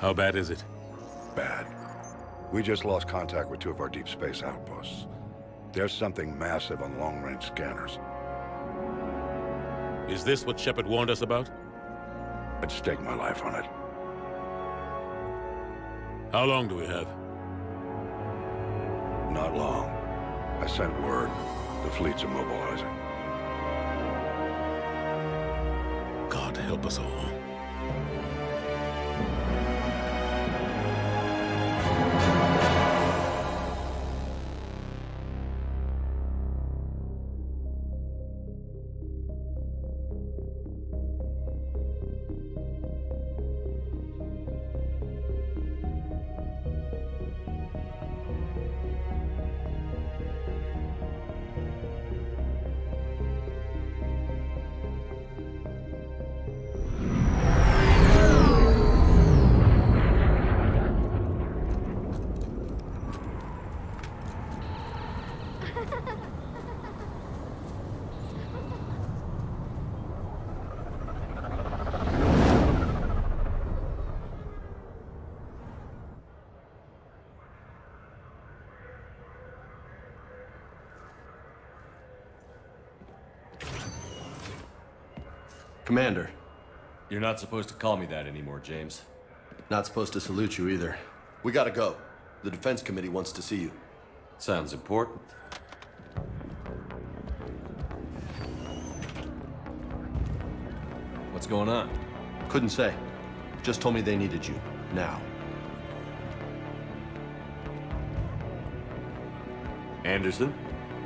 How bad is it? Bad. We just lost contact with two of our deep space outposts. There's something massive on long-range scanners. Is this what Shepard warned us about? I'd stake my life on it. How long do we have? Not long. I sent word. The fleet's immobilizing. God help us all. Commander. You're not supposed to call me that anymore, James. Not supposed to salute you either. We gotta go. The Defense Committee wants to see you. Sounds important. What's going on? Couldn't say. Just told me they needed you. Now. Anderson?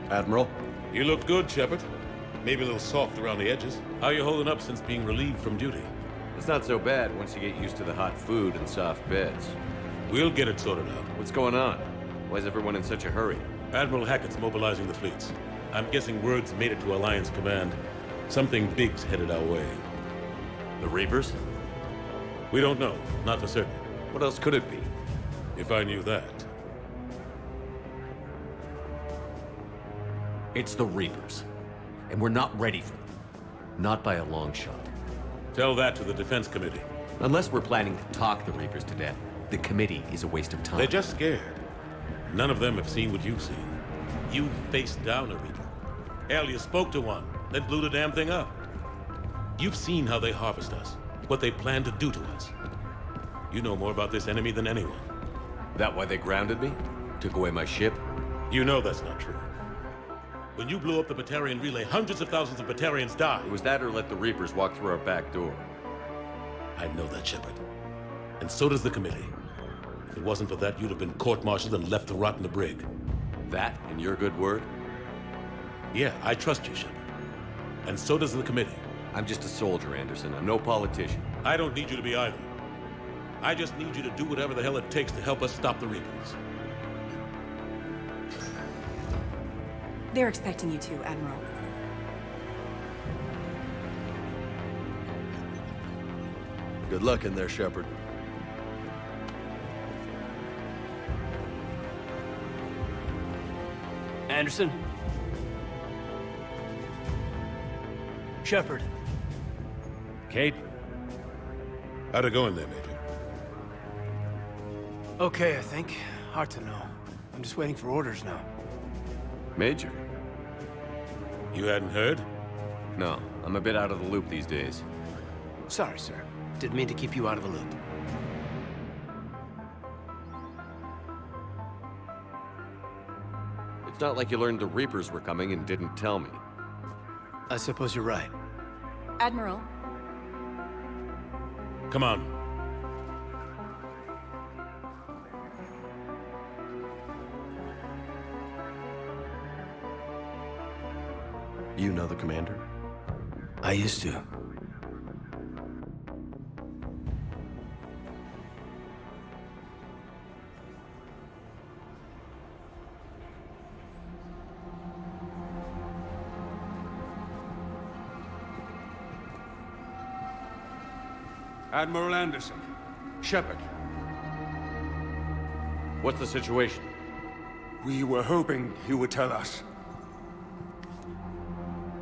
Admiral? You looked good, Shepard. Maybe a little soft around the edges. How you holding up since being relieved from duty? It's not so bad once you get used to the hot food and soft beds. We'll get it sorted out. What's going on? Why is everyone in such a hurry? Admiral Hackett's mobilizing the fleets. I'm guessing word's made it to Alliance Command. Something big's headed our way. The Reapers? We don't know. Not for certain. What else could it be? If I knew that. It's the Reapers. And we're not ready for them. Not by a long shot. Tell that to the Defense Committee. Unless we're planning to talk the Reapers to death, the committee is a waste of time. They're just scared. None of them have seen what you've seen. You faced down a Reaper. Hell, you spoke to one, then blew the damn thing up. You've seen how they harvest us, what they plan to do to us. You know more about this enemy than anyone. That why they grounded me? Took away my ship? You know that's not true. When you blew up the Batarian relay, hundreds of thousands of Batarians died. It was that or let the Reapers walk through our back door. I know that, Shepard. And so does the committee. If it wasn't for that, you'd have been court-martialed and left to rot in the brig. That and your good word? Yeah, I trust you, Shepard. And so does the committee. I'm just a soldier, Anderson. I'm no politician. I don't need you to be either. I just need you to do whatever the hell it takes to help us stop the Reapers. They're expecting you to, Admiral. Good luck in there, Shepard. Anderson? Shepard? Kate? How'd it go in there, Major? Okay, I think. Hard to know. I'm just waiting for orders now. Major? You hadn't heard? No, I'm a bit out of the loop these days. Sorry, sir. Didn't mean to keep you out of the loop. It's not like you learned the Reapers were coming and didn't tell me. I suppose you're right. Admiral, Come on. You know the commander? I used to. Admiral Anderson. Shepard. What's the situation? We were hoping you would tell us.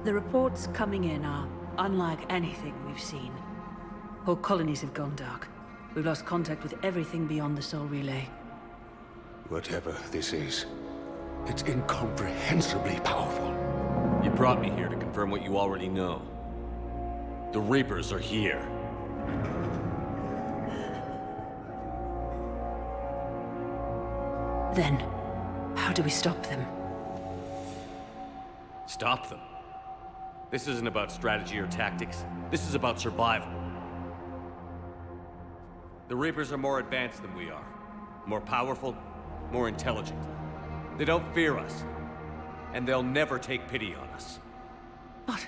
The reports coming in are unlike anything we've seen. Whole colonies have gone dark. We've lost contact with everything beyond the Soul Relay. Whatever this is, it's incomprehensibly powerful. You brought me here to confirm what you already know. The Reapers are here. Then, how do we stop them? Stop them. This isn't about strategy or tactics. This is about survival. The Reapers are more advanced than we are. More powerful, more intelligent. They don't fear us. And they'll never take pity on us. But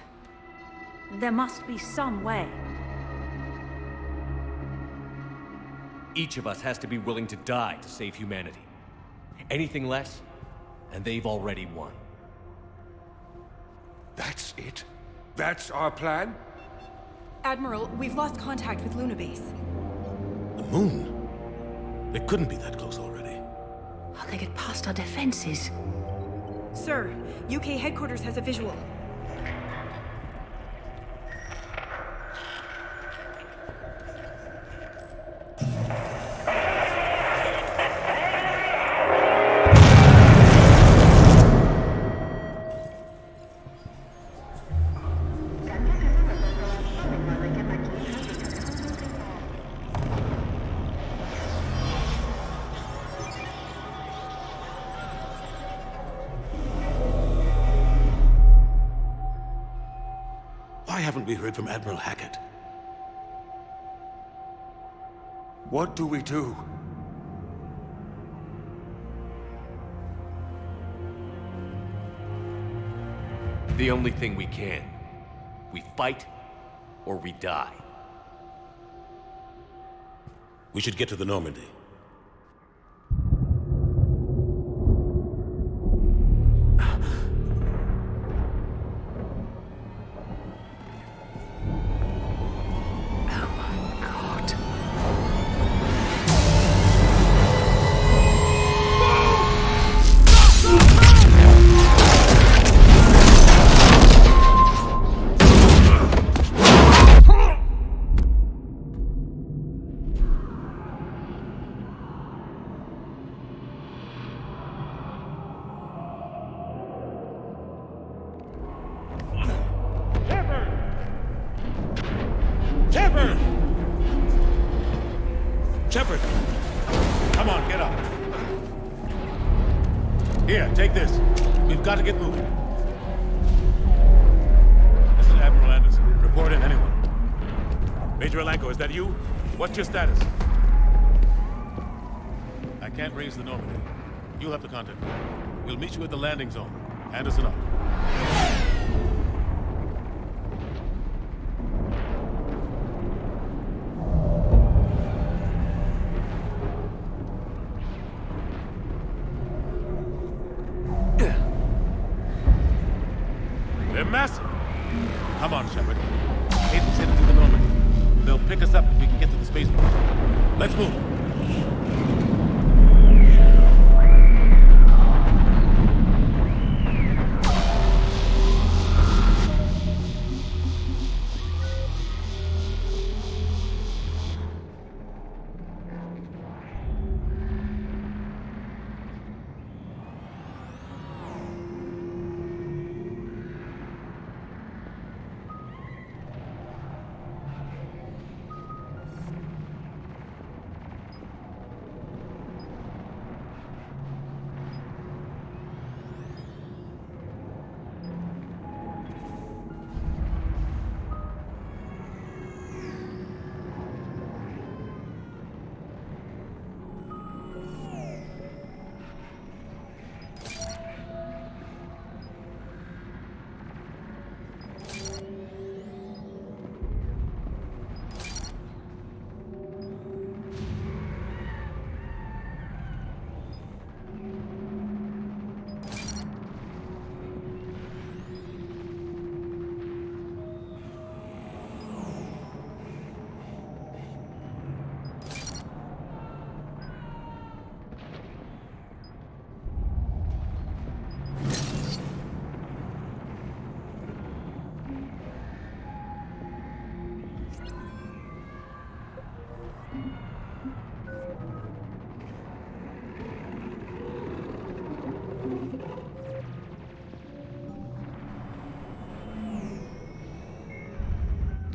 there must be some way. Each of us has to be willing to die to save humanity. Anything less, and they've already won. That's it? That's our plan? Admiral, we've lost contact with Luna Base. The moon? They couldn't be that close already. How they get past our defenses? Sir, UK headquarters has a visual. Why haven't we heard from Admiral Hackett? What do we do? The only thing we can. We fight, or we die. We should get to the Normandy. Shepard! Come on, get up. Here, take this. We've got to get moving. This is Admiral Anderson. Report in, anyone. Major Alanko, is that you? What's your status? I can't raise the Normandy. You'll have to contact me. We'll meet you at the landing zone. Anderson up. They're massive. Come on, Shepard. Hayden's headed to the Normandy. They'll pick us up if we can get to the spaceport. Let's move.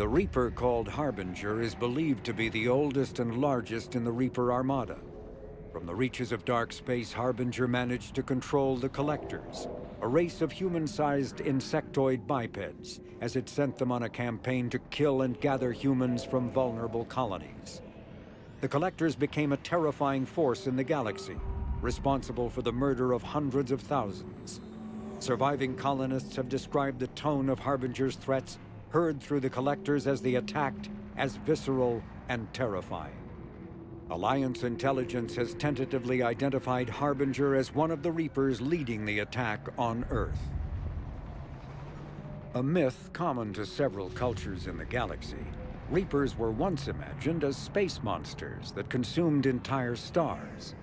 The Reaper called Harbinger is believed to be the oldest and largest in the Reaper Armada. From the reaches of dark space, Harbinger managed to control the Collectors, a race of human-sized insectoid bipeds, as it sent them on a campaign to kill and gather humans from vulnerable colonies. The Collectors became a terrifying force in the galaxy, responsible for the murder of hundreds of thousands. Surviving colonists have described the tone of Harbinger's threats heard through the Collectors as they attacked as visceral and terrifying. Alliance intelligence has tentatively identified Harbinger as one of the Reapers leading the attack on Earth. A myth common to several cultures in the galaxy, Reapers were once imagined as space monsters that consumed entire stars.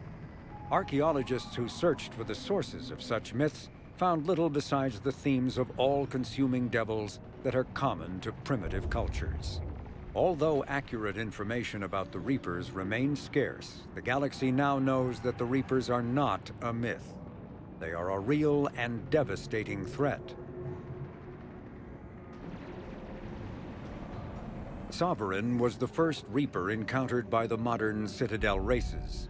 Archaeologists who searched for the sources of such myths found little besides the themes of all-consuming devils that are common to primitive cultures. Although accurate information about the Reapers remains scarce, the galaxy now knows that the Reapers are not a myth. They are a real and devastating threat. Sovereign was the first Reaper encountered by the modern Citadel races.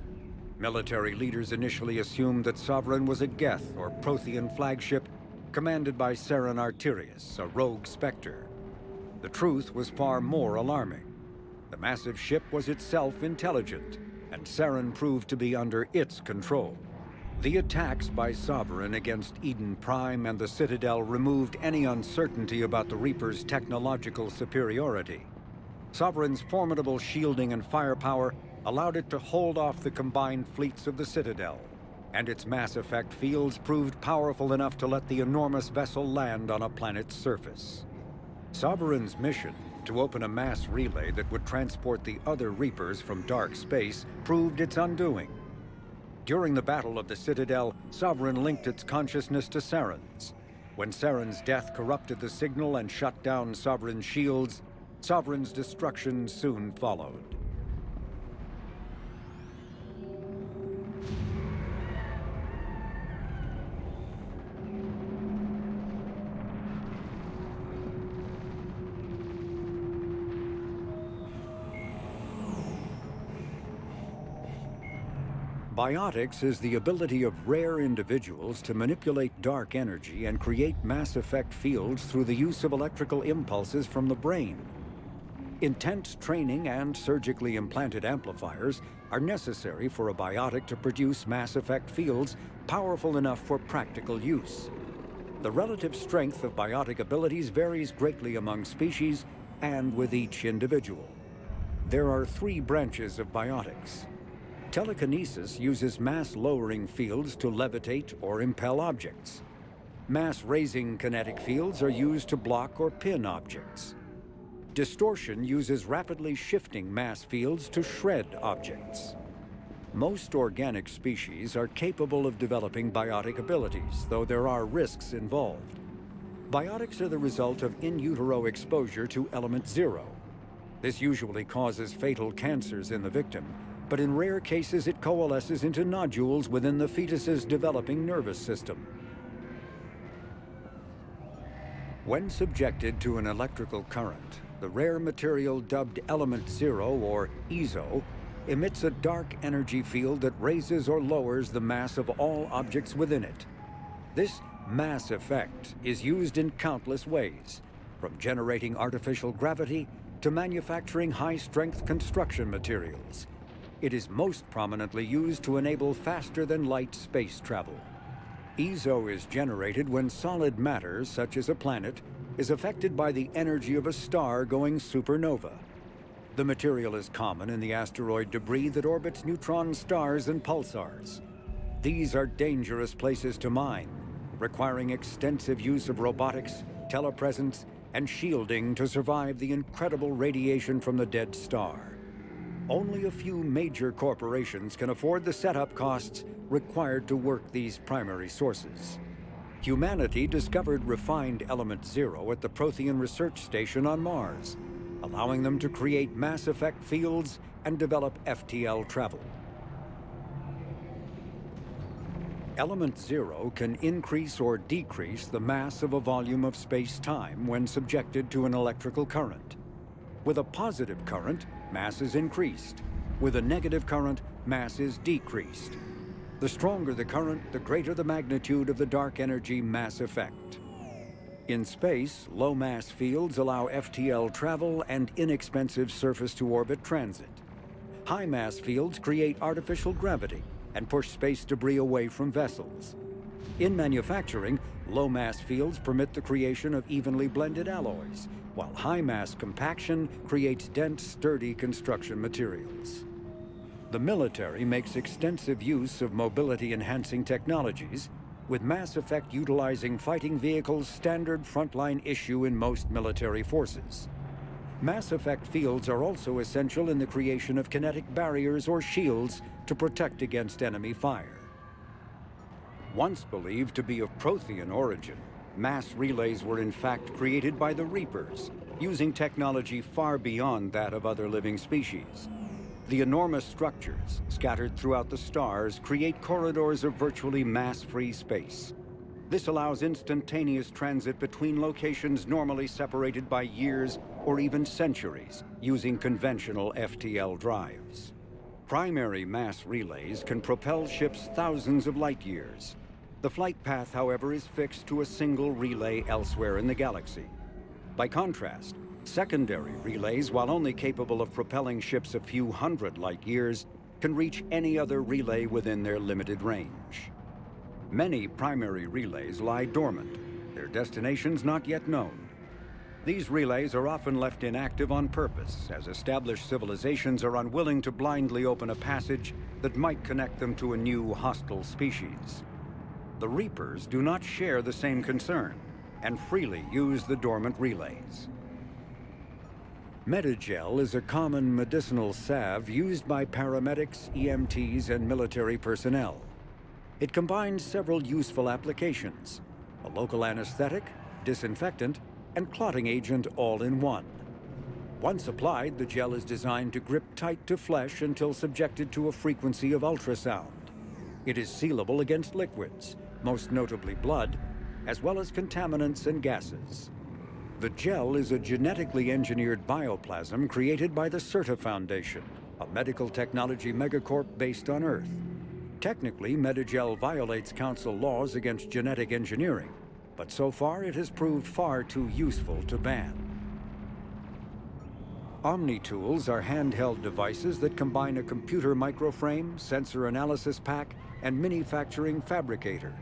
Military leaders initially assumed that Sovereign was a Geth or Prothean flagship commanded by Saren Arterius, a rogue Spectre. The truth was far more alarming. The massive ship was itself intelligent, and Saren proved to be under its control. The attacks by Sovereign against Eden Prime and the Citadel removed any uncertainty about the Reaper's technological superiority. Sovereign's formidable shielding and firepower allowed it to hold off the combined fleets of the Citadel, and its mass effect fields proved powerful enough to let the enormous vessel land on a planet's surface. Sovereign's mission, to open a mass relay that would transport the other Reapers from dark space, proved its undoing. During the Battle of the Citadel, Sovereign linked its consciousness to Saren's. When Saren's death corrupted the signal and shut down Sovereign's shields, Sovereign's destruction soon followed. Biotics is the ability of rare individuals to manipulate dark energy and create mass effect fields through the use of electrical impulses from the brain. Intense training and surgically implanted amplifiers are necessary for a biotic to produce mass effect fields powerful enough for practical use. The relative strength of biotic abilities varies greatly among species and with each individual. There are 3 branches of biotics. Telekinesis uses mass-lowering fields to levitate or impel objects. Mass-raising kinetic fields are used to block or pin objects. Distortion uses rapidly shifting mass fields to shred objects. Most organic species are capable of developing biotic abilities, though there are risks involved. Biotics are the result of in utero exposure to element 0. This usually causes fatal cancers in the victim, but in rare cases it coalesces into nodules within the fetus's developing nervous system. When subjected to an electrical current, the rare material dubbed Element 0, or EZO, emits a dark energy field that raises or lowers the mass of all objects within it. This mass effect is used in countless ways, from generating artificial gravity to manufacturing high-strength construction materials. It is most prominently used to enable faster-than-light space travel. EZO is generated when solid matter, such as a planet, is affected by the energy of a star going supernova. The material is common in the asteroid debris that orbits neutron stars and pulsars. These are dangerous places to mine, requiring extensive use of robotics, telepresence, and shielding to survive the incredible radiation from the dead star. Only a few major corporations can afford the setup costs required to work these primary sources. Humanity discovered refined Element 0 at the Prothean Research Station on Mars, allowing them to create mass effect fields and develop FTL travel. Element 0 can increase or decrease the mass of a volume of space-time when subjected to an electrical current. With a positive current, mass is increased. With a negative current, mass is decreased. The stronger the current, the greater the magnitude of the dark energy mass effect. In space, low mass fields allow FTL travel and inexpensive surface-to-orbit transit. High mass fields create artificial gravity and push space debris away from vessels. In manufacturing, low mass fields permit the creation of evenly blended alloys, while high mass compaction creates dense, sturdy construction materials. The military makes extensive use of mobility-enhancing technologies, with Mass Effect utilizing fighting vehicles standard frontline issue in most military forces. Mass Effect fields are also essential in the creation of kinetic barriers or shields to protect against enemy fire. Once believed to be of Prothean origin, mass relays were in fact created by the Reapers, using technology far beyond that of other living species. The enormous structures, scattered throughout the stars, create corridors of virtually mass-free space. This allows instantaneous transit between locations normally separated by years or even centuries, using conventional FTL drives. Primary mass relays can propel ships thousands of light years. The flight path, however, is fixed to a single relay elsewhere in the galaxy. By contrast, secondary relays, while only capable of propelling ships a few hundred light years, can reach any other relay within their limited range. Many primary relays lie dormant, their destinations not yet known. These relays are often left inactive on purpose, as established civilizations are unwilling to blindly open a passage that might connect them to a new hostile species. The Reapers do not share the same concern, and freely use the dormant relays. Medigel is a common medicinal salve used by paramedics, EMTs, and military personnel. It combines several useful applications: a local anesthetic, disinfectant, and clotting agent all in one. Once applied, the gel is designed to grip tight to flesh until subjected to a frequency of ultrasound. It is sealable against liquids, most notably blood, as well as contaminants and gases. The gel is a genetically engineered bioplasm created by the CERTA Foundation, a medical technology megacorp based on Earth. Technically, Medigel violates Council laws against genetic engineering, but so far it has proved far too useful to ban. Omni-tools are handheld devices that combine a computer microframe, sensor analysis pack, and manufacturing fabricator.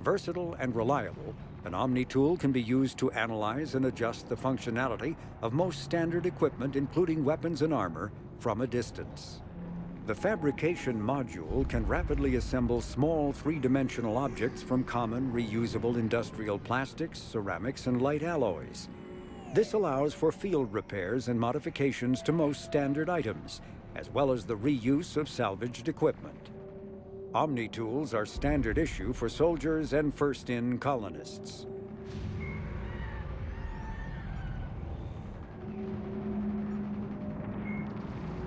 Versatile and reliable, an Omni-tool can be used to analyze and adjust the functionality of most standard equipment, including weapons and armor, from a distance. The fabrication module can rapidly assemble small three-dimensional objects from common reusable industrial plastics, ceramics, and light alloys. This allows for field repairs and modifications to most standard items, as well as the reuse of salvaged equipment. Omni-tools are standard issue for soldiers and first-in colonists.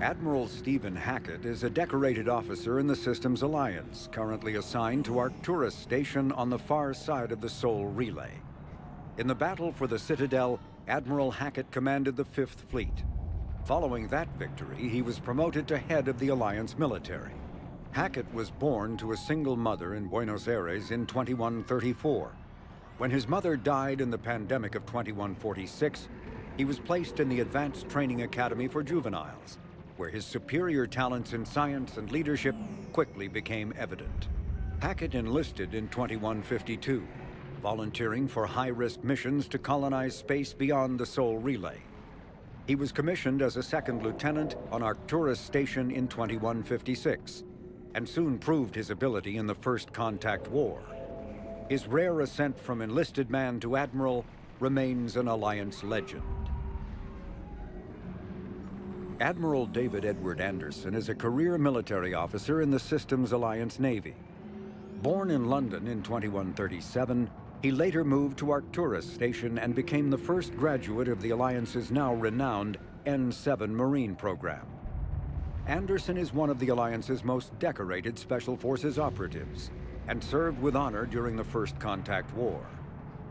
Admiral Stephen Hackett is a decorated officer in the Systems Alliance, currently assigned to Arcturus Station on the far side of the Sol Relay. In the battle for the Citadel, Admiral Hackett commanded the 5th Fleet. Following that victory, he was promoted to head of the Alliance military. Hackett was born to a single mother in Buenos Aires in 2134. When his mother died in the pandemic of 2146, he was placed in the Advanced Training Academy for Juveniles, where his superior talents in science and leadership quickly became evident. Hackett enlisted in 2152, volunteering for high-risk missions to colonize space beyond the Sol Relay. He was commissioned as a 2nd lieutenant on Arcturus Station in 2156, and soon proved his ability in the First Contact War. His rare ascent from enlisted man to admiral remains an Alliance legend. Admiral David Edward Anderson is a career military officer in the Systems Alliance Navy. Born in London in 2137, he later moved to Arcturus Station and became the first graduate of the Alliance's now renowned N7 Marine program. Anderson is one of the Alliance's most decorated Special Forces operatives, and served with honor during the First Contact War.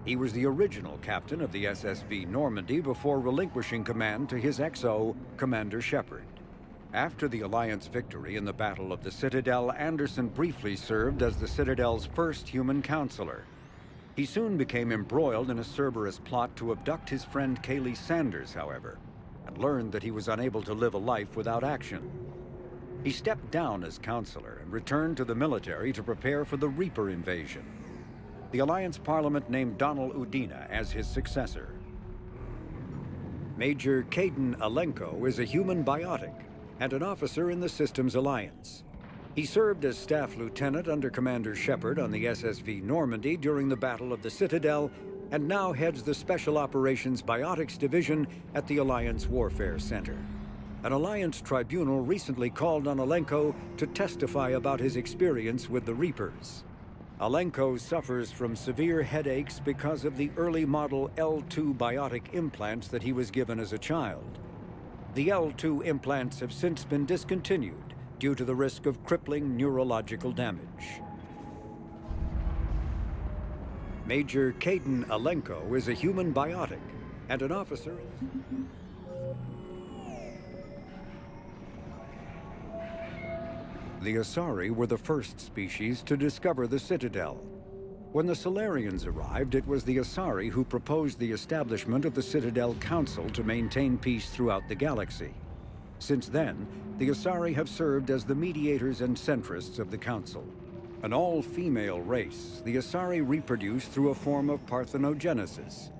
He was the original captain of the SSV Normandy before relinquishing command to his XO, Commander Shepard. After the Alliance victory in the Battle of the Citadel, Anderson briefly served as the Citadel's first human counselor. He soon became embroiled in a Cerberus plot to abduct his friend Kaylee Sanders, however, and learned that he was unable to live a life without action. He stepped down as counselor and returned to the military to prepare for the Reaper invasion. The Alliance Parliament named Donald Udina as his successor. Major Kaidan Alenko is a human biotic and an officer in the Systems Alliance. He served as staff lieutenant under Commander Shepard on the SSV Normandy during the Battle of the Citadel, and now heads the Special Operations Biotics Division at the Alliance Warfare Center. An Alliance tribunal recently called on Alenko to testify about his experience with the Reapers. Alenko suffers from severe headaches because of the early model L2 biotic implants that he was given as a child. The L2 implants have since been discontinued due to the risk of crippling neurological damage. Major Kaidan Alenko is a human biotic and an officer. The Asari were the first species to discover the Citadel. When the Solarians arrived, it was the Asari who proposed the establishment of the Citadel Council to maintain peace throughout the galaxy. Since then, the Asari have served as the mediators and centrists of the Council. An all-female race, the Asari reproduce through a form of parthenogenesis.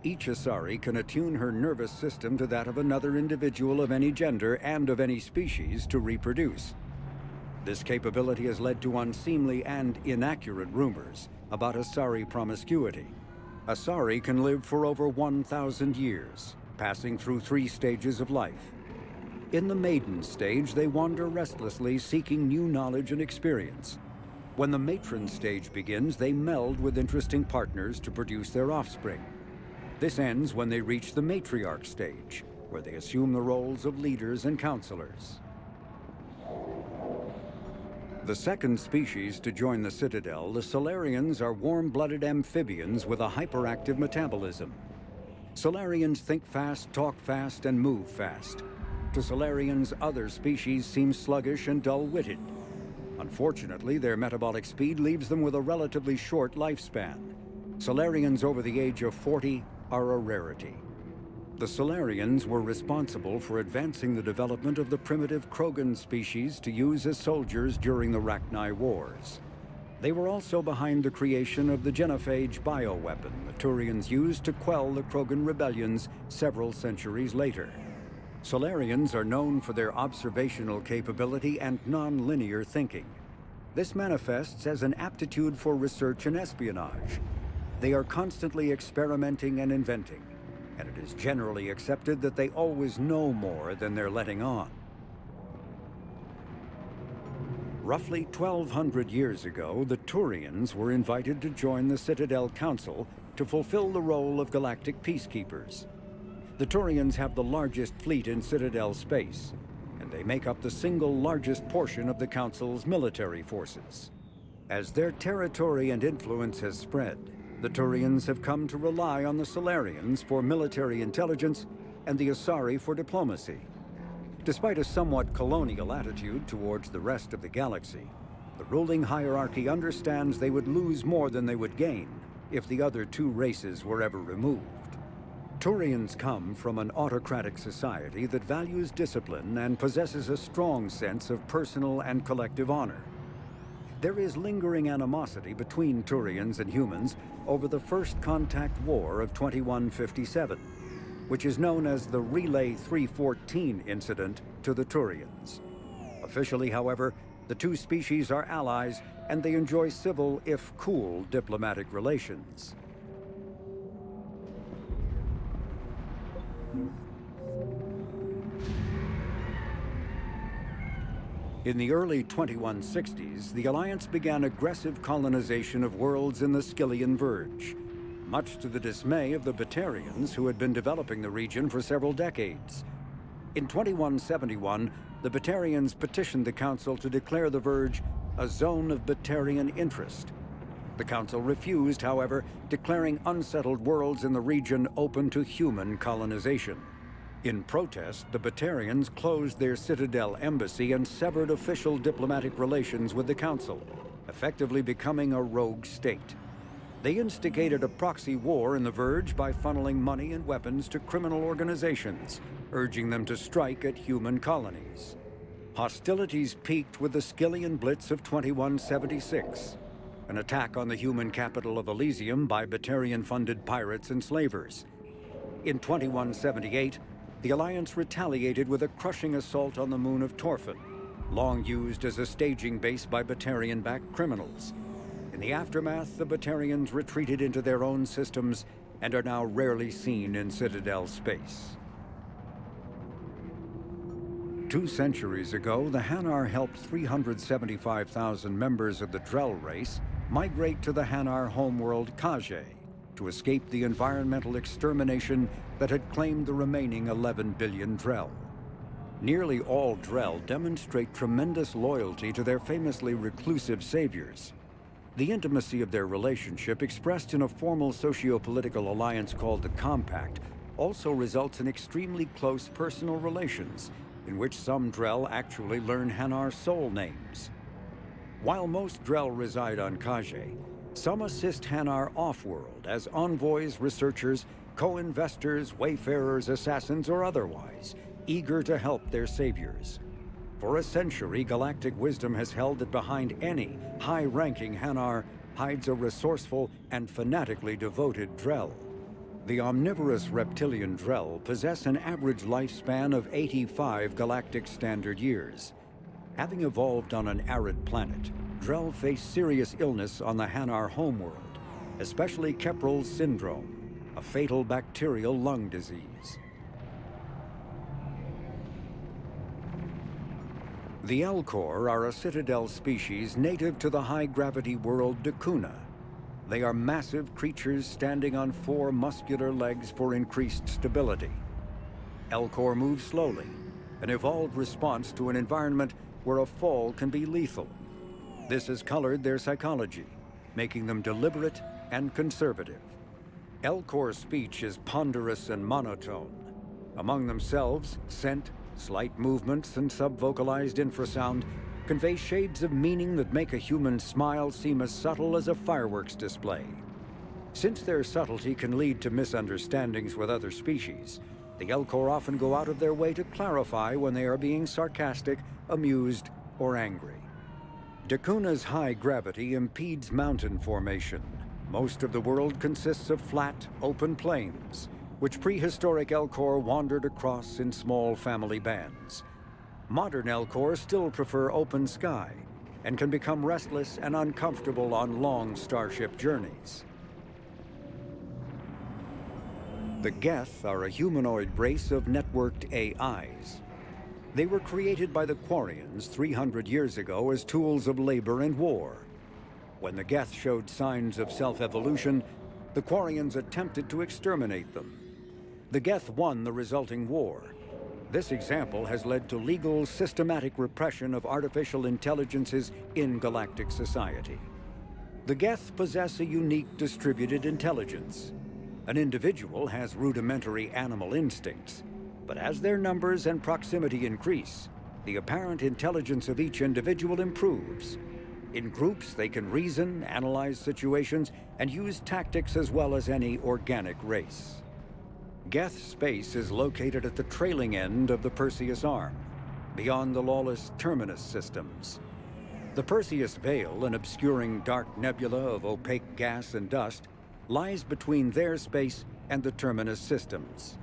Each Asari can attune her nervous system to that of another individual of any gender and of any species to reproduce. This capability has led to unseemly and inaccurate rumors about Asari promiscuity. Asari can live for over 1,000 years, passing through 3 stages of life. In the maiden stage, they wander restlessly, seeking new knowledge and experience. When the matron stage begins, they meld with interesting partners to produce their offspring. This ends when they reach the matriarch stage, where they assume the roles of leaders and counselors. The second species to join the Citadel, the Solarians, are warm-blooded amphibians with a hyperactive metabolism. Solarians think fast, talk fast, and move fast. To Solarians, other species seem sluggish and dull-witted. Unfortunately, their metabolic speed leaves them with a relatively short lifespan. Solarians over the age of 40 are a rarity. The Solarians were responsible for advancing the development of the primitive Krogan species to use as soldiers during the Rachni Wars. They were also behind the creation of the genophage bioweapon the Turians used to quell the Krogan rebellions several centuries later. Solarians are known for their observational capability and non-linear thinking. This manifests as an aptitude for research and espionage. They are constantly experimenting and inventing, and it is generally accepted that they always know more than they're letting on. Roughly 1,200 years ago, the Turians were invited to join the Citadel Council to fulfill the role of galactic peacekeepers. The Turians have the largest fleet in Citadel space, and they make up the single largest portion of the Council's military forces. As their territory and influence has spread, the Turians have come to rely on the Solarians for military intelligence and the Asari for diplomacy. Despite a somewhat colonial attitude towards the rest of the galaxy, the ruling hierarchy understands they would lose more than they would gain if the other 2 races were ever removed. Turians come from an autocratic society that values discipline and possesses a strong sense of personal and collective honor. There is lingering animosity between Turians and humans over the First Contact War of 2157, which is known as the Relay 314 incident to the Turians. Officially, however, the 2 species are allies and they enjoy civil, if cool, diplomatic relations. In the early 2160s, the Alliance began aggressive colonization of worlds in the Skyllian Verge, much to the dismay of the Batarians, who had been developing the region for several decades. In 2171, the Batarians petitioned the Council to declare the Verge a zone of Batarian interest. The Council refused, however, declaring unsettled worlds in the region open to human colonization. In protest, the Batarians closed their Citadel embassy and severed official diplomatic relations with the Council, effectively becoming a rogue state. They instigated a proxy war in the Verge by funneling money and weapons to criminal organizations, urging them to strike at human colonies. Hostilities peaked with the Skillian Blitz of 2176, an attack on the human capital of Elysium by Batarian-funded pirates and slavers. In 2178, the Alliance retaliated with a crushing assault on the moon of Torfan, long used as a staging base by Batarian-backed criminals. In the aftermath, the Batarians retreated into their own systems and are now rarely seen in Citadel space. 2 centuries ago, the Hanar helped 375,000 members of the Drell race migrate to the Hanar homeworld Kage to escape the environmental extermination that had claimed the remaining 11 billion Drell. Nearly all Drell demonstrate tremendous loyalty to their famously reclusive saviors. The intimacy of their relationship, expressed in a formal socio-political alliance called the Compact, also results in extremely close personal relations, in which some Drell actually learn Hanar soul names. While most Drell reside on Kage, some assist Hanar off-world as envoys, researchers, co-investors, wayfarers, assassins, or otherwise, eager to help their saviors. For a century, galactic wisdom has held that behind any high-ranking Hanar hides a resourceful and fanatically devoted Drell. The omnivorous reptilian Drell possess an average lifespan of 85 galactic standard years. Having evolved on an arid planet, Drell face serious illness on the Hanar homeworld, especially Kepral's syndrome, a fatal bacterial lung disease. The Elcor are a Citadel species native to the high-gravity world Dakuna. They are massive creatures standing on 4 muscular legs for increased stability. Elcor move slowly, an evolved response to an environment where a fall can be lethal. This has colored their psychology, making them deliberate and conservative. Elcor speech is ponderous and monotone. Among themselves, scent, slight movements, and subvocalized infrasound convey shades of meaning that make a human smile seem as subtle as a fireworks display. Since their subtlety can lead to misunderstandings with other species, the Elcor often go out of their way to clarify when they are being sarcastic, amused, or angry. Dakuna's high gravity impedes mountain formation. Most of the world consists of flat, open plains, which prehistoric Elcor wandered across in small family bands. Modern Elcor still prefer open sky and can become restless and uncomfortable on long starship journeys. The Geth are a humanoid race of networked AIs. They were created by the Quarians 300 years ago as tools of labor and war. When the Geth showed signs of self-evolution, the Quarians attempted to exterminate them. The Geth won the resulting war. This example has led to legal, systematic repression of artificial intelligences in galactic society. The Geth possess a unique distributed intelligence. An individual has rudimentary animal instincts, but as their numbers and proximity increase, the apparent intelligence of each individual improves. In groups, they can reason, analyze situations, and use tactics as well as any organic race. Geth space is located at the trailing end of the Perseus Arm, beyond the lawless Terminus systems. The Perseus Veil, an obscuring dark nebula of opaque gas and dust, lies between their space and the Terminus systems.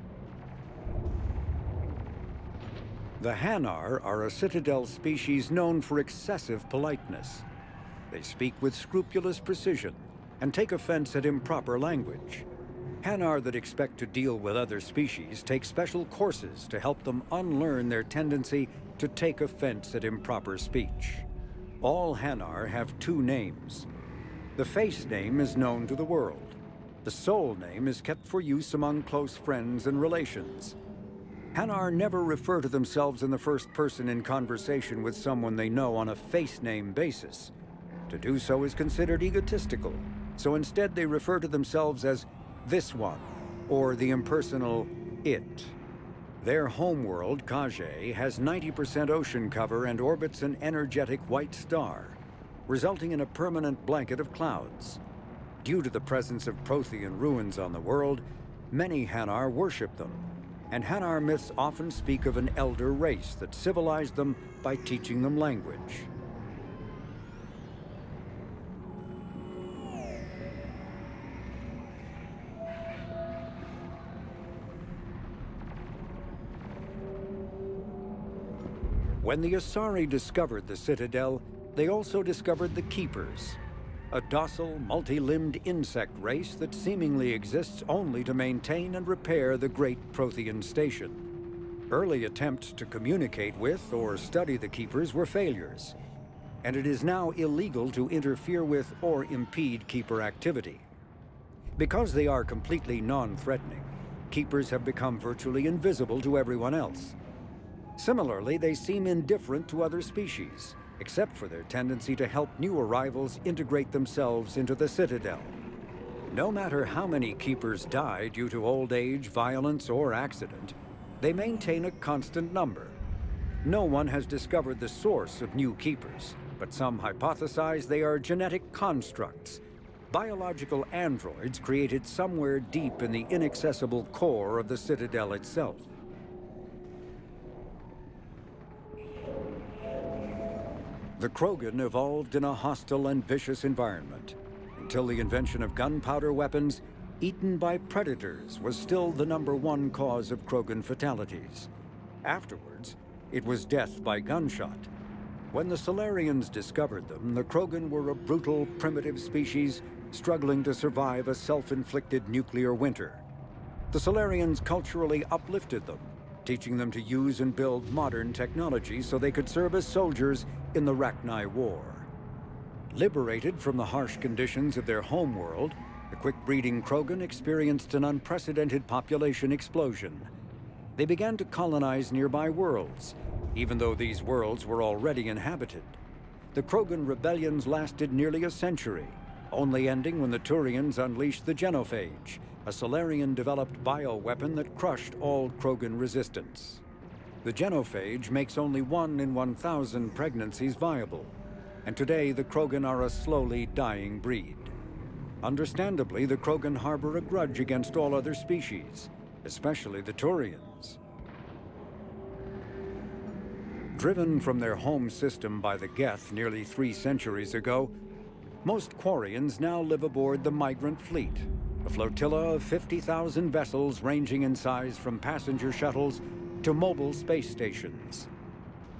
The Hanar are a Citadel species known for excessive politeness. They speak with scrupulous precision and take offense at improper language. Hanar that expect to deal with other species take special courses to help them unlearn their tendency to take offense at improper speech. All Hanar have 2 names. The face name is known to the world. The soul name is kept for use among close friends and relations. Hanar never refer to themselves in the first person in conversation with someone they know on a face name basis. To do so is considered egotistical, so instead they refer to themselves as this one, or the impersonal it. Their homeworld, Kage, has 90% ocean cover and orbits an energetic white star, resulting in a permanent blanket of clouds. Due to the presence of Prothean ruins on the world, many Hanar worship them, and Hanar myths often speak of an elder race that civilized them by teaching them language. When the Asari discovered the Citadel, they also discovered the Keepers, a docile, multi-limbed insect race that seemingly exists only to maintain and repair the Great Prothean Station. Early attempts to communicate with or study the Keepers were failures, and it is now illegal to interfere with or impede Keeper activity. Because they are completely non-threatening, Keepers have become virtually invisible to everyone else. Similarly, they seem indifferent to other species, except for their tendency to help new arrivals integrate themselves into the Citadel. No matter how many Keepers die due to old age, violence, or accident, they maintain a constant number. No one has discovered the source of new Keepers, but some hypothesize they are genetic constructs, biological androids created somewhere deep in the inaccessible core of the Citadel itself. The Krogan evolved in a hostile and vicious environment. Until the invention of gunpowder weapons, eaten by predators was still the #1 cause of Krogan fatalities. Afterwards, it was death by gunshot. When the Solarians discovered them, the Krogan were a brutal, primitive species struggling to survive a self-inflicted nuclear winter. The Solarians culturally uplifted them, teaching them to use and build modern technology so they could serve as soldiers in the Rachni War. Liberated from the harsh conditions of their homeworld, the quick-breeding Krogan experienced an unprecedented population explosion. They began to colonize nearby worlds, even though these worlds were already inhabited. The Krogan rebellions lasted nearly a century, only ending when the Turians unleashed the Genophage, a Solarian-developed bioweapon that crushed all Krogan resistance. The Genophage makes only 1 in 1,000 pregnancies viable, and today the Krogan are a slowly dying breed. Understandably, the Krogan harbor a grudge against all other species, especially the Turians. Driven from their home system by the Geth nearly 3 centuries ago, most Quarians now live aboard the Migrant Fleet, a flotilla of 50,000 vessels ranging in size from passenger shuttles to mobile space stations.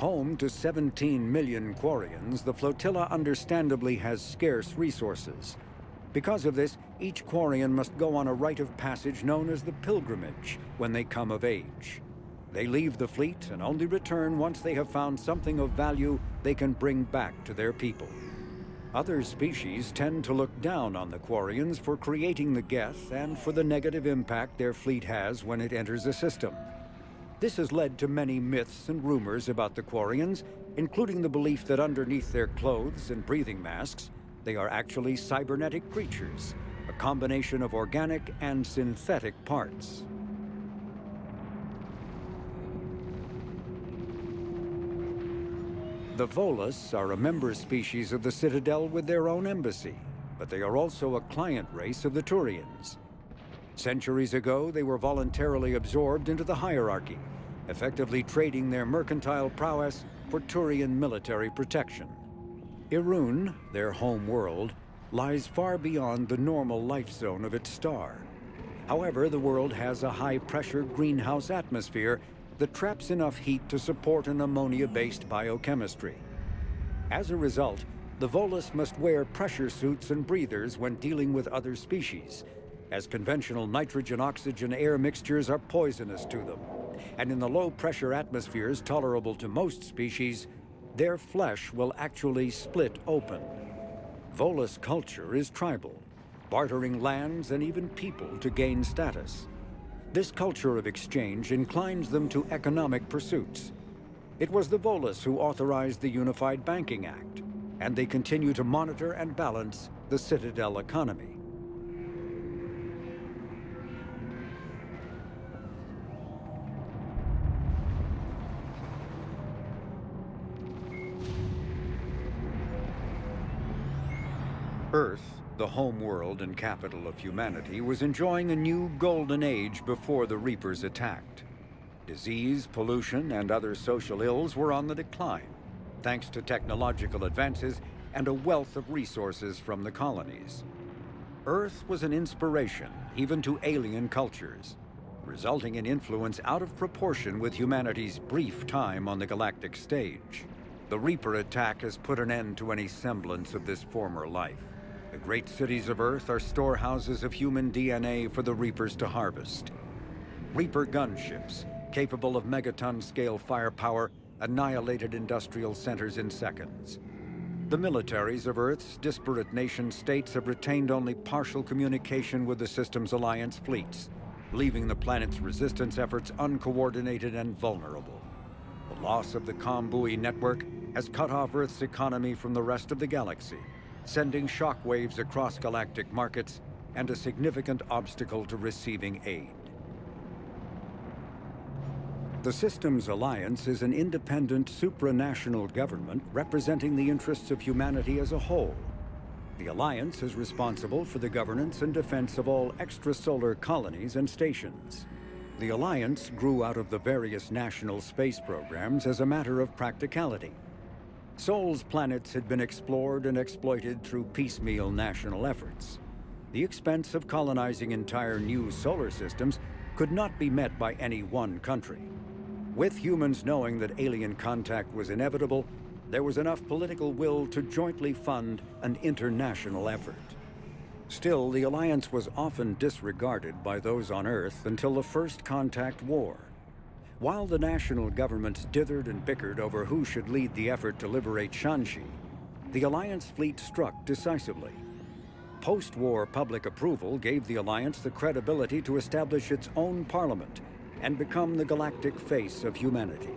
Home to 17 million Quarians, the flotilla understandably has scarce resources. Because of this, each Quarian must go on a rite of passage known as the Pilgrimage when they come of age. They leave the fleet and only return once they have found something of value they can bring back to their people. Other species tend to look down on the Quarians for creating the Geth and for the negative impact their fleet has when it enters a system. This has led to many myths and rumors about the Quarians, including the belief that underneath their clothes and breathing masks, they are actually cybernetic creatures, a combination of organic and synthetic parts. The Volus are a member species of the Citadel with their own embassy, but they are also a client race of the Turians. Centuries ago, they were voluntarily absorbed into the hierarchy, effectively trading their mercantile prowess for Turian military protection. Irun, their home world, lies far beyond the normal life zone of its star. However, the world has a high-pressure greenhouse atmosphere that traps enough heat to support an ammonia-based biochemistry. As a result, the Volus must wear pressure suits and breathers when dealing with other species, as conventional nitrogen-oxygen air mixtures are poisonous to them, and in the low-pressure atmospheres tolerable to most species, their flesh will actually split open. Volus culture is tribal, bartering lands and even people to gain status. This culture of exchange inclines them to economic pursuits. It was the Volus who authorized the Unified Banking Act, and they continue to monitor and balance the Citadel economy. Earth, the home world and capital of humanity, was enjoying a new golden age before the Reapers attacked. Disease, pollution, and other social ills were on the decline, thanks to technological advances and a wealth of resources from the colonies. Earth was an inspiration even to alien cultures, resulting in influence out of proportion with humanity's brief time on the galactic stage. The Reaper attack has put an end to any semblance of this former life. The great cities of Earth are storehouses of human DNA for the Reapers to harvest. Reaper gunships, capable of megaton-scale firepower, annihilated industrial centers in seconds. The militaries of Earth's disparate nation-states have retained only partial communication with the system's alliance fleets, leaving the planet's resistance efforts uncoordinated and vulnerable. The loss of the comm buoy network has cut off Earth's economy from the rest of the galaxy, sending shockwaves across galactic markets and a significant obstacle to receiving aid. The Systems Alliance is an independent supranational government representing the interests of humanity as a whole. The Alliance is responsible for the governance and defense of all extrasolar colonies and stations. The Alliance grew out of the various national space programs as a matter of practicality. Sol's planets had been explored and exploited through piecemeal national efforts. The expense of colonizing entire new solar systems could not be met by any one country. With humans knowing that alien contact was inevitable, there was enough political will to jointly fund an international effort. Still, the Alliance was often disregarded by those on Earth until the First Contact War. While the national governments dithered and bickered over who should lead the effort to liberate Shanxi, the Alliance fleet struck decisively. Post-war public approval gave the Alliance the credibility to establish its own parliament and become the galactic face of humanity.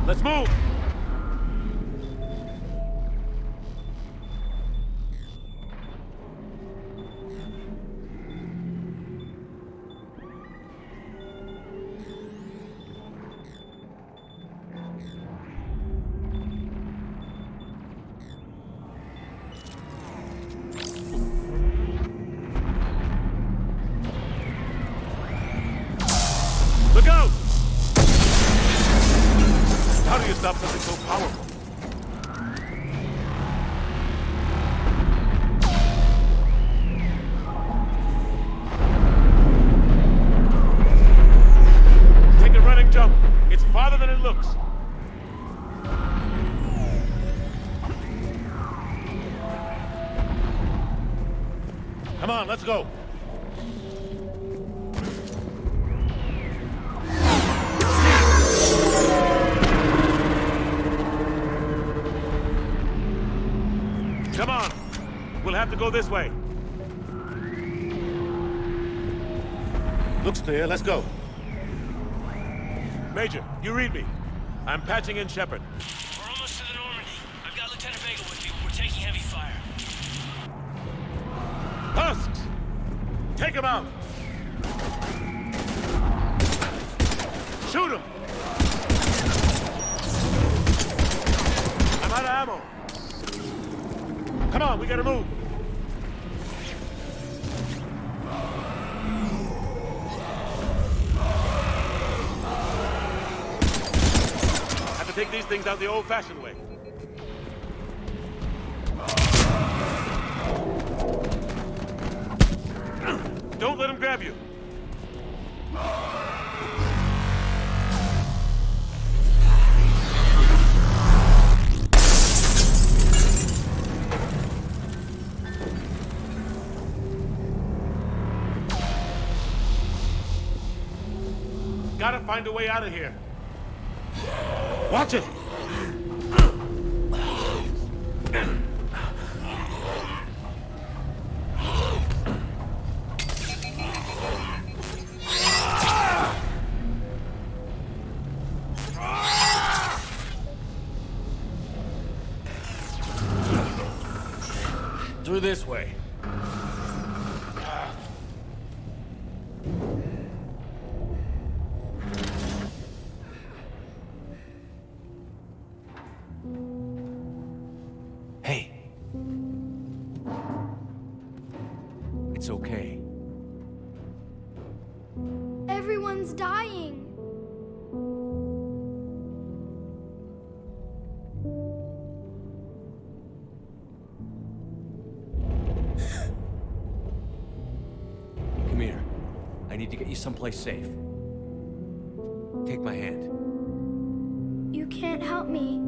Let's move! Look out! How do you stop something so powerful? Take a running jump. It's farther than it looks. Come on, let's go. Come on. We'll have to go this way. Looks clear. Let's go. Major, you read me. I'm patching in Shepard. We're almost to the Normandy. I've got Lieutenant Vega with me. We're taking heavy fire. Husks! Take him out! Shoot him! I'm out of ammo. Come on, we gotta move. Have to take these things out the old-fashioned way. Don't let him grab you. Gotta find a way out of here. Watch it! Through this way. Hey. It's okay. Everyone's dying. Come here. I need to get you someplace safe. Take my hand. You can't help me.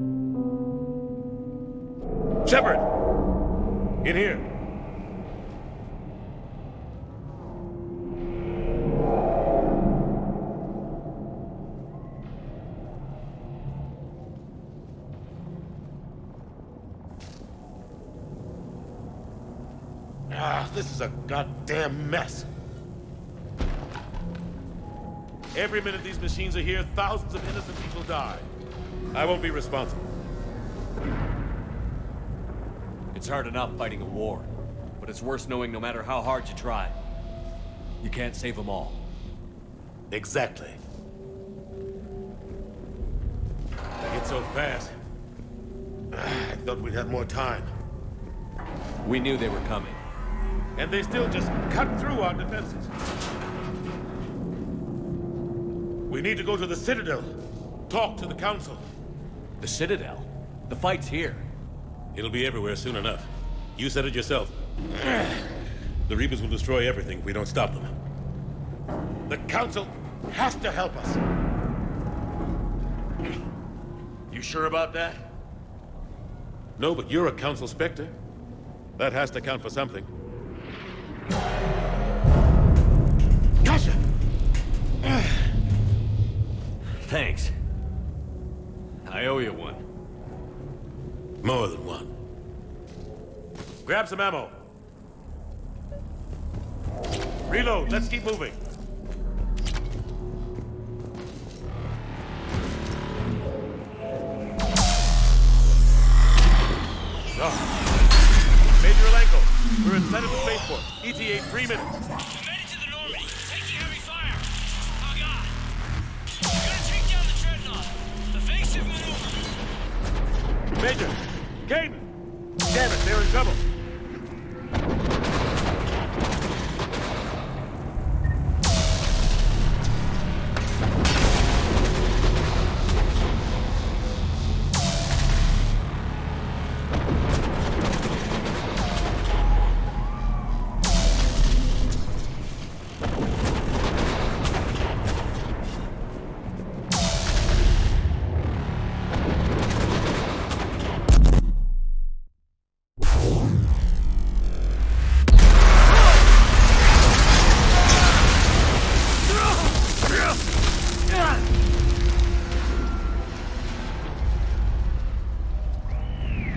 Shepard! In here. This is a goddamn mess. Every minute these machines are here, thousands of innocent people die. I won't be responsible. It's hard enough fighting a war, but it's worse knowing no matter how hard you try, you can't save them all. Exactly. They get so fast. I thought we'd have more time. We knew they were coming. And they still just cut through our defenses. We need to go to the Citadel. Talk to the Council. The Citadel? The fight's here. It'll be everywhere soon enough. You said it yourself. The Reapers will destroy everything if we don't stop them. The Council has to help us. You sure about that? No, but you're a Council Spectre. That has to count for something. Gotcha! Thanks. I owe you one. More than one. Grab some ammo. Reload. Let's keep moving. Major Alenko, we're inside of the spaceport. ETA 3 minutes. We made it to the Normandy. Taking heavy fire. Oh, God. We're gonna take down the Dreadnought. Evasive maneuver. Major! Caden! Damn it, they're in trouble.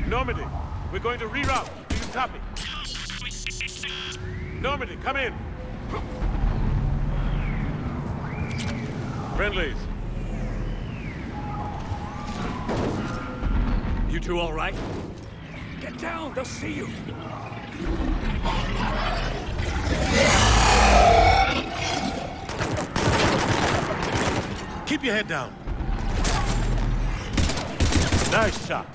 Normandy, we're going to reroute. Do you copy? Normandy, come in. Friendlies. You two all right? Get down, they'll see you. Keep your head down. Nice shot.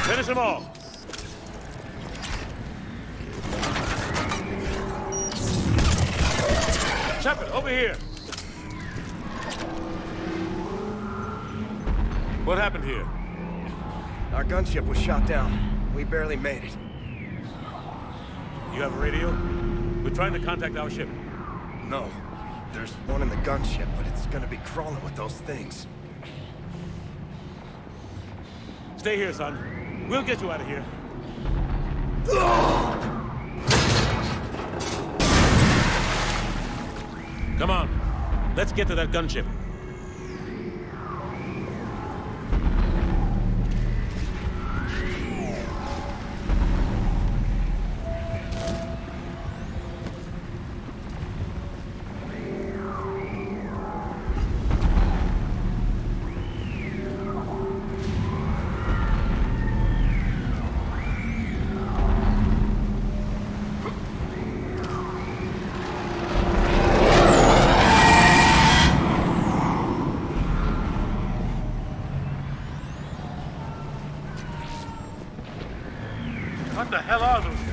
Finish them all. Shepard, over here. What happened here? Our gunship was shot down. We barely made it. You have a radio? We're trying to contact our ship. No. There's one in the gunship, but it's gonna be crawling with those things. Stay here, son. We'll get you out of here. Come on. Let's get to that gunship. What the hell are those things?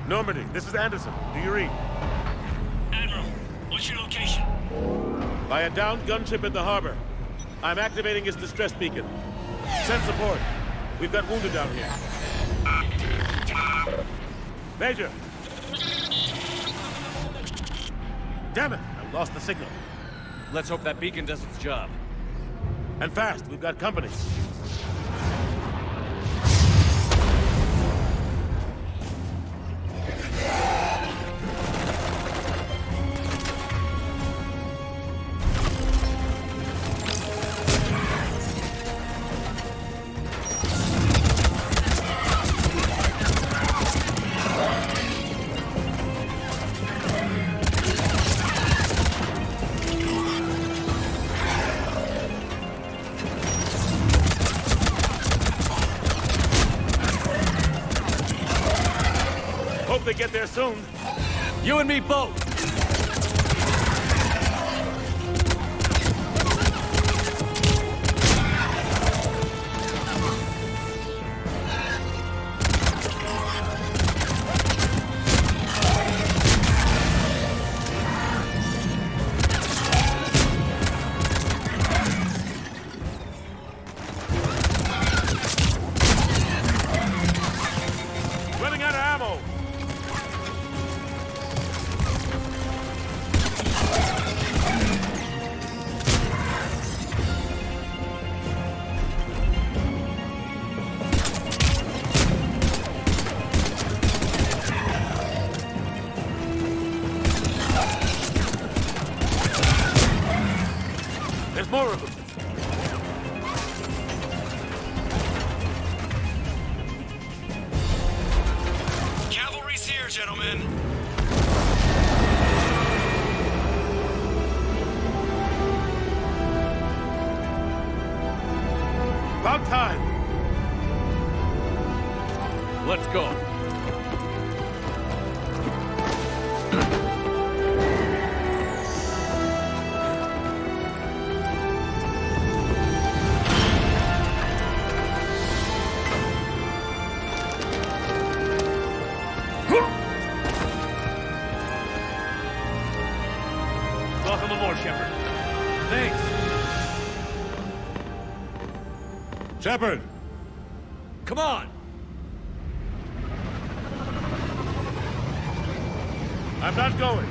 Normandy, this is Anderson. Do you read? Admiral, what's your location? By a downed gunship in the harbor. I'm activating its distress beacon. Send support. We've got wounded down here. Major! Damn it! I lost the signal. Let's hope that beacon does its job. And fast. We've got company. Hope they get there soon. You and me both! Running out of ammo. There's more of them. Cavalry's here, gentlemen. About time. Let's go. Welcome aboard, Shepard. Thanks. Shepard! Come on! I'm not going.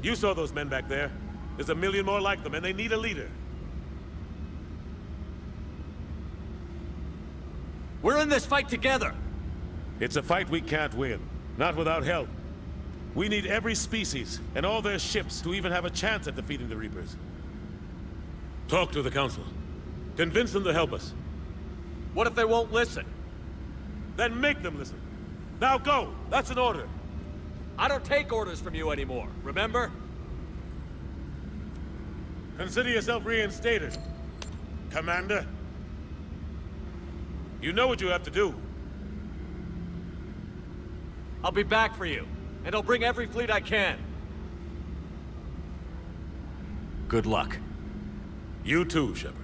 You saw those men back there. There's a million more like them, and they need a leader. We're in this fight together! It's a fight we can't win. Not without help. We need every species and all their ships to even have a chance at defeating the Reapers. Talk to the Council. Convince them to help us. What if they won't listen? Then make them listen. Now go! That's an order. I don't take orders from you anymore, remember? Consider yourself reinstated, Commander. You know what you have to do. I'll be back for you, and I'll bring every fleet I can. Good luck. You too, Shepard.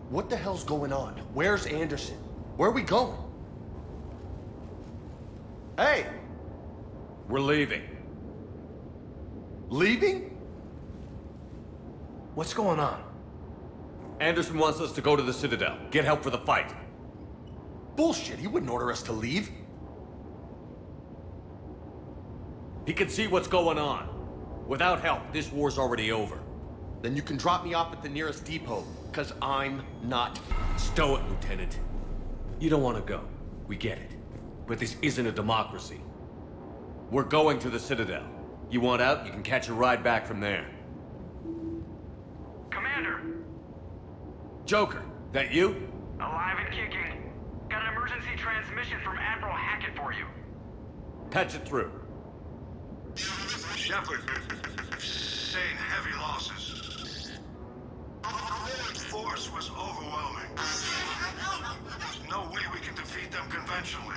What the hell's going on? Where's Anderson? Where are we going? Hey! We're leaving. Leaving? What's going on? Anderson wants us to go to the Citadel, get help for the fight. Bullshit, he wouldn't order us to leave. He can see what's going on. Without help, this war's already over. Then you can drop me off at the nearest depot, because I'm not. Stow it, Lieutenant. You don't want to go. We get it. But this isn't a democracy. We're going to the Citadel. You want out, you can catch a ride back from there. Commander, Joker, that you? alive and kicking. Got an emergency transmission from Admiral Hackett for you. Patch it through. Shepard, sustained heavy losses. The force was overwhelming. There's no way we can defeat them conventionally.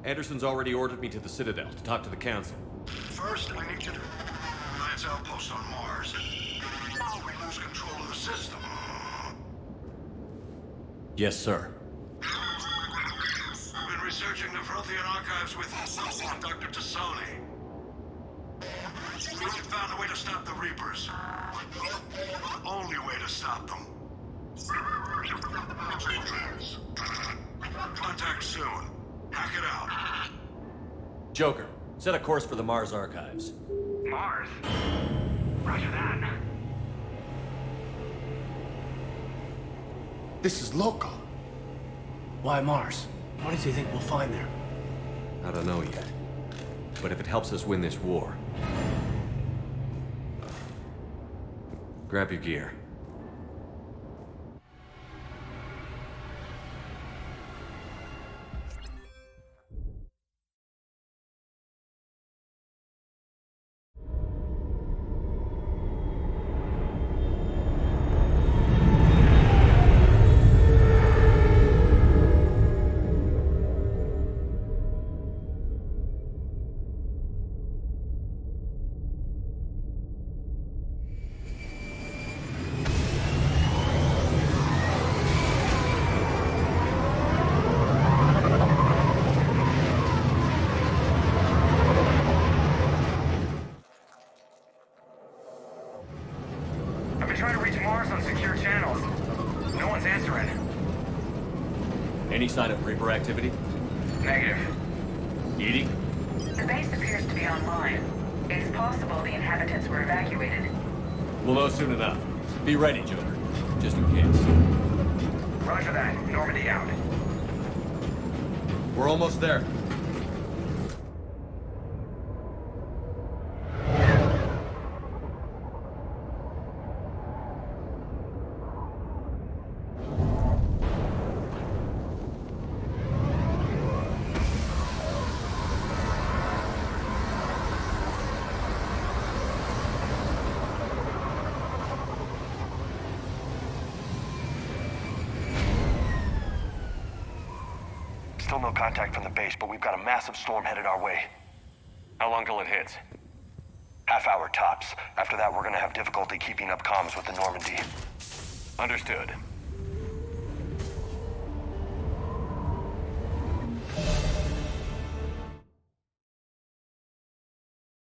Anderson's already ordered me to the Citadel to talk to the Council. First, I need you to Alliance outpost on Mars. We lose control of the system. Yes, sir. We've been researching the Prothean archives with Dr. Tassoni. We found a way to stop the Reapers. The only way to stop them. Contact soon. Hack it out. Joker, set a course for the Mars archives. Mars. Roger that. This is loco. Why Mars? What does he think we'll find there? I don't know yet. But if it helps us win this war... Grab your gear. I've been trying to reach Mars on secure channels. No one's answering. Any sign of Reaper activity? Negative. Edie? The base appears to be online. It's possible the inhabitants were evacuated. We'll know soon enough. Be ready, Joker. Just in case. Roger that. Normandy out. We're almost there. Still no contact from the base, but we've got a massive storm headed our way. How long till it hits? Half hour tops. After that, we're gonna have difficulty keeping up comms with the Normandy. Understood.